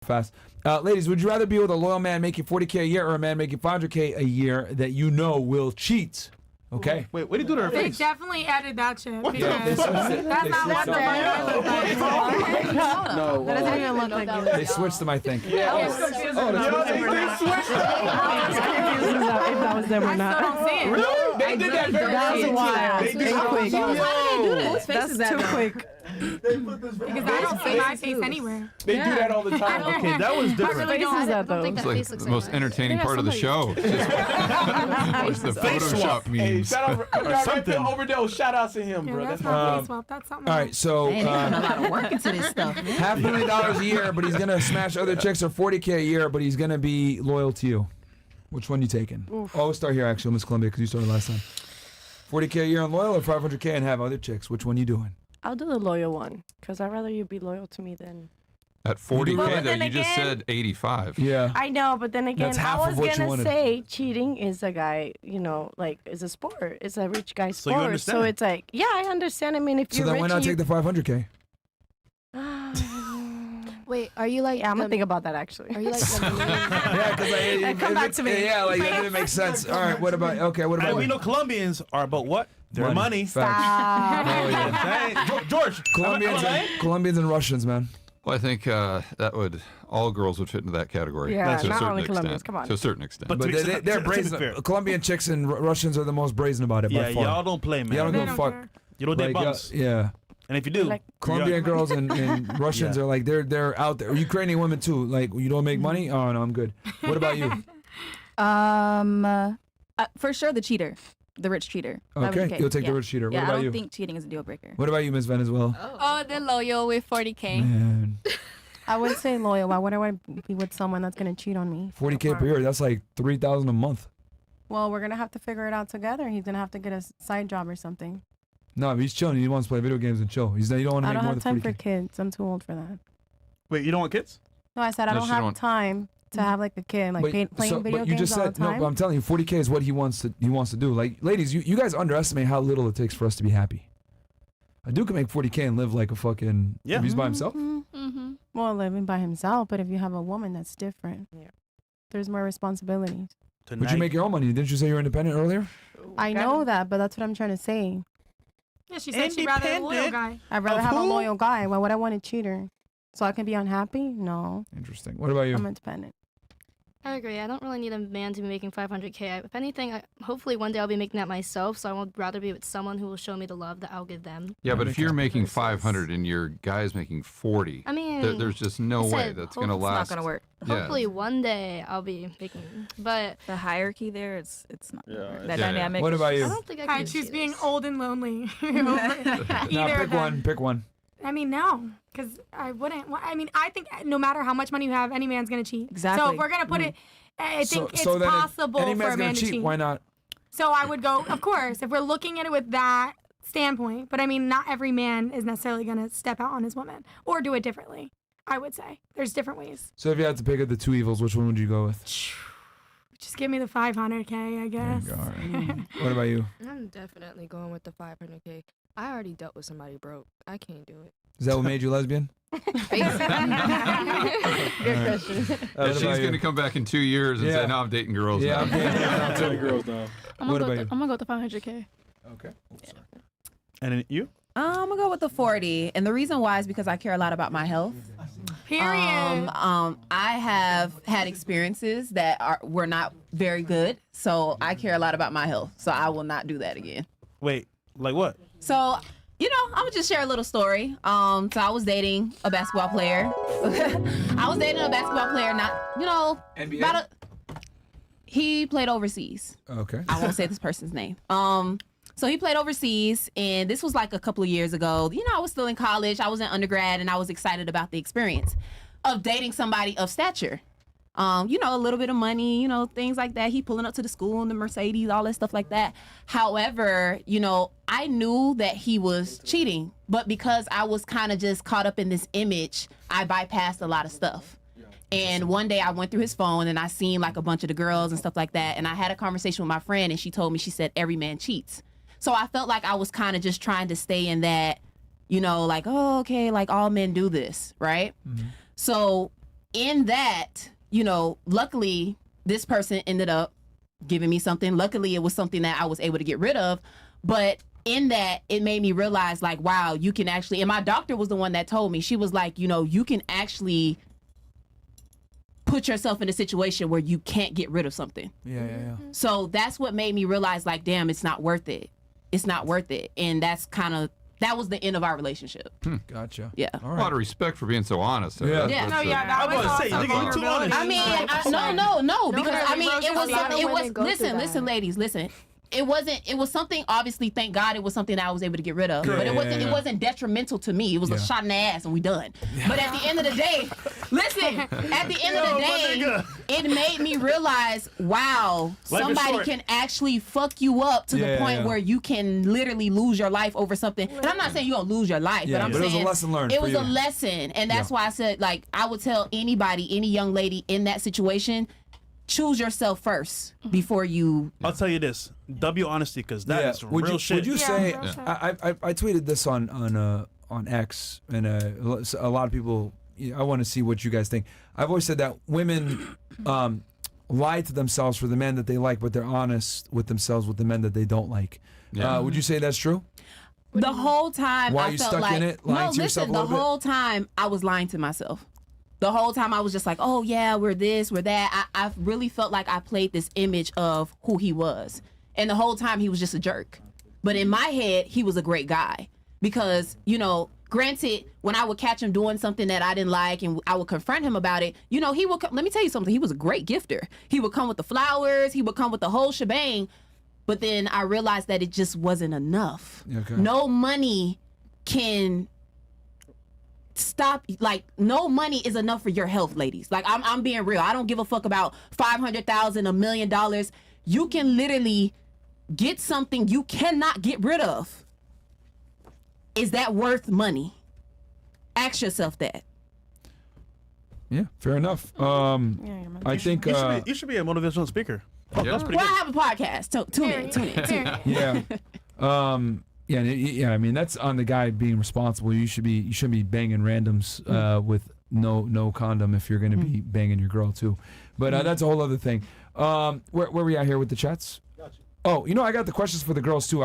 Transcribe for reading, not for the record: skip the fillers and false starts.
Fast. Ladies, would you rather be with a loyal man making $40K a year or a man making $500K a year that you know will cheat? Okay. Wait, what do you do to her They face? definitely added that shit. What Because They switched it. that's They not switched what it. No. That doesn't even look like you. They switched them, I think. They switched If that was them or I still not. don't see it. Really? They did that very That was quick. wild. They did It's that quick. Yo. That's too quick. Because I don't see my face anywhere. They do that all the time. Okay, that was I different. really Faces don't. that though. think It's that like face looks the most nice. entertaining part of the show. It's the Photoshop Hey, memes. shout out Red something. Pill Overdose. Shout out to him, Yeah, bro. that's That's not my face swap. That's something All else. right, so Man, he put a lot of work into this stuff, man. $500,000 a year, but he's gonna smash other chicks, or $40K a year, but he's gonna be loyal to you. Which one you taking? Oh, we'll start here actually, Miss Columbia, because you started last time. $40K a year on loyal, or $500K and have other chicks? Which one you doing? I'll do the loyal one because I'd rather you be loyal to me than. At 40K, Well, though, then you just again- said 85. Yeah. I know, but then again, That's half I of was what you gonna wanted. say cheating is a guy, like, is a sport. It's a rich guy So you sport. understand? So it's like, yeah, I understand. I mean, if So you're then rich, why not take the 500K? Wait, are you like? Yeah, I'm gonna think about that actually. Are you like? Yeah, because Come back to me. Yeah, like that didn't make sense. All right, what about? Okay, what about? And we know Colombians are about what? Their money. Facts. Oh, yeah. Hey, George, Colombians and Russians, man. Well, I think that would all girls would fit into that category. Yeah, to a not certain only extent. Colombians, come on. To a certain extent. But But to be- they're to be brazen. fair. Colombian chicks and Russians are the most brazen about it Yeah, by far. y'all don't play, man. Y'all don't They give a don't fuck. care. You don't date Like, bums. yeah. And if you do, Like- Colombian girls and Russians Yeah. are like they're out there. Ukrainian women too. Like, you don't make money? Oh no, I'm good. What about you? For sure, the cheater, the rich cheater. Okay, you'll take the rich cheater. Yeah, What I about don't you? think cheating is a deal breaker. What about you, Miss Venezuela? Oh, the loyal with 40K. Man, I would say loyal. Why would I want to be with someone that's gonna cheat on me? 40K per year. That's like $3,000 a month. Well, we're gonna have to figure it out together. He's gonna have to get a side job or something. No, but he's chilling. He wants to play video games and chill. You don't want to I make don't more have than time for 40K. kids. I'm too old for that. wait, you don't want kids? No, I said I No, don't she have don't- time to have like a kid, like playing video but you games just all said the time. no. But I'm telling you, 40K is what he wants to do. Like, ladies, you guys underestimate how little it takes for us to be happy. A dude can make 40K and live like a fucking. Yeah. If he's by himself. Mm-hmm. Well, living by himself, but if you have a woman, that's different. Yeah. There's more responsibilities. But you make your own money. Didn't you say you're independent earlier? I know that, but that's what I'm trying to say. Yeah, she said she'd rather a loyal guy. I'd rather Of have a who? loyal guy. Why would I want a cheater? So I can be unhappy? No, Interesting. What about you? I'm independent. I agree. I don't really need a man to be making 500K. If anything, hopefully one day I'll be making that myself. So I would rather be with someone who will show me the love that I'll give them. Yeah, but makes if you're sense. making 500 and your guy's making 40, I mean, there's just no I way said that's hope going to it's last. It's not gonna work. Yeah. hopefully one day I'll be making. But The hierarchy there, it's not Yeah, that yeah. dynamic. What about I you? don't think I I can choose do being this. old and lonely. No, Either pick of them. one. Pick one. I mean, no, because I wouldn't. I mean, I think no matter how much money you have, any man's gonna cheat. So Exactly. if we're gonna put it, I think it's then if possible any for man's a gonna man to cheat. Why not? So I would go, of course, if we're looking at it with that standpoint. But I mean, not every man is necessarily gonna step out on his woman or do it differently. I would say there's different ways. So if you had to pick of the two evils, which one would you go with? Just give me the 500K, I guess. There you go, all right. What about you? I'm definitely going with the 500K. I already dealt with somebody broke. I can't do it. Is that what made you lesbian? Good question. Yeah, she's going to come back in 2 years and Yeah. say, no, I'm dating girls Yeah, now. I'm telling girls now. What about you? I'm gonna go with the 500K. Okay. And then you? I'm gonna go with the 40, and the reason why is because I care a lot about my health. Period. I have had experiences that were not very good, so I care a lot about my health. So I will not do that again. Wait, like what? So, I'm gonna just share a little story. So I was dating a basketball player. Not, NBA? he played overseas. Okay. I won't say this person's name. So he played overseas, and this was like a couple of years ago. I was still in college. I was in undergrad, and I was excited about the experience of dating somebody of stature. A little bit of money, things like that. He pulling up to the school in the Mercedes, all that stuff like that. However, I knew that he was cheating, but because I was kind of just caught up in this image, I bypassed a lot of stuff. And one day I went through his phone and I seen like a bunch of the girls and stuff like that. And I had a conversation with my friend, and she told me, she said, every man cheats. So I felt like I was kind of just trying to stay in that, like, oh, okay, like all men do this, right? Mm-hmm. So in that, luckily this person ended up giving me something. Luckily, it was something that I was able to get rid of. But in that, it made me realize, like, wow, you can actually, and my doctor was the one that told me, she was like, you can actually put yourself in a situation where you can't get rid of something. Yeah. So that's what made me realize, like, damn, it's not worth it. It's not worth it. And that was the end of our relationship. Gotcha. Yeah. All A lot right. of respect for being so honest. Yeah. Yeah. No, yeah, that I'm was about to say, also nigga, you too honest. I mean, no, because I mean, it was something. It was listen, ladies, listen. It was something. Obviously, thank God, it was something that I was able to get rid of. But it wasn't. It wasn't detrimental to me. It was a shot in the ass, and we done. But at the end of the day, listen. At the end of the day, it made me realize, wow, somebody can actually fuck you up to the point where you can literally lose your life over something. And I'm not saying you're gonna lose your life, but I'm saying it was a lesson learned. It was a lesson, and that's why I said, like, I would tell anybody, any young lady in that situation, choose yourself first before you. I'll tell you this: W honesty, because that is real shit. Would you say? I tweeted this on X, and a lot of people. I want to see what you guys think. I've always said that women lie to themselves for the men that they like, but they're honest with themselves with the men that they don't like. Yeah. Would you say that's true? The whole time Why I you felt stuck like in it, lying to yourself a the little bit? whole time I was lying to myself. The whole time I was just like, oh yeah, we're this, we're that. I really felt like I played this image of who he was. And the whole time he was just a jerk. But in my head, he was a great guy. Because, granted, when I would catch him doing something that I didn't like and I would confront him about it, he would let me tell you something, he was a great gifter. He would come with the flowers, he would come with the whole shebang. But then I realized that it just wasn't enough. Okay. No money can stop, like, no money is enough for your health, ladies. Like, I'm being real. I don't give a fuck about $500,000, $1 million. You can literally get something you cannot get rid of. Is that worth money? Ask yourself that. Yeah, fair enough. I think you should be a motivational speaker. That's pretty Well, good. I have a podcast. Tune in. Yeah. I mean, that's on the guy being responsible. You shouldn't be banging randoms with no condom if you're going to be banging your girl too. But that's a whole other thing. Where we at here with the chats? Oh, I got the questions for the girls too.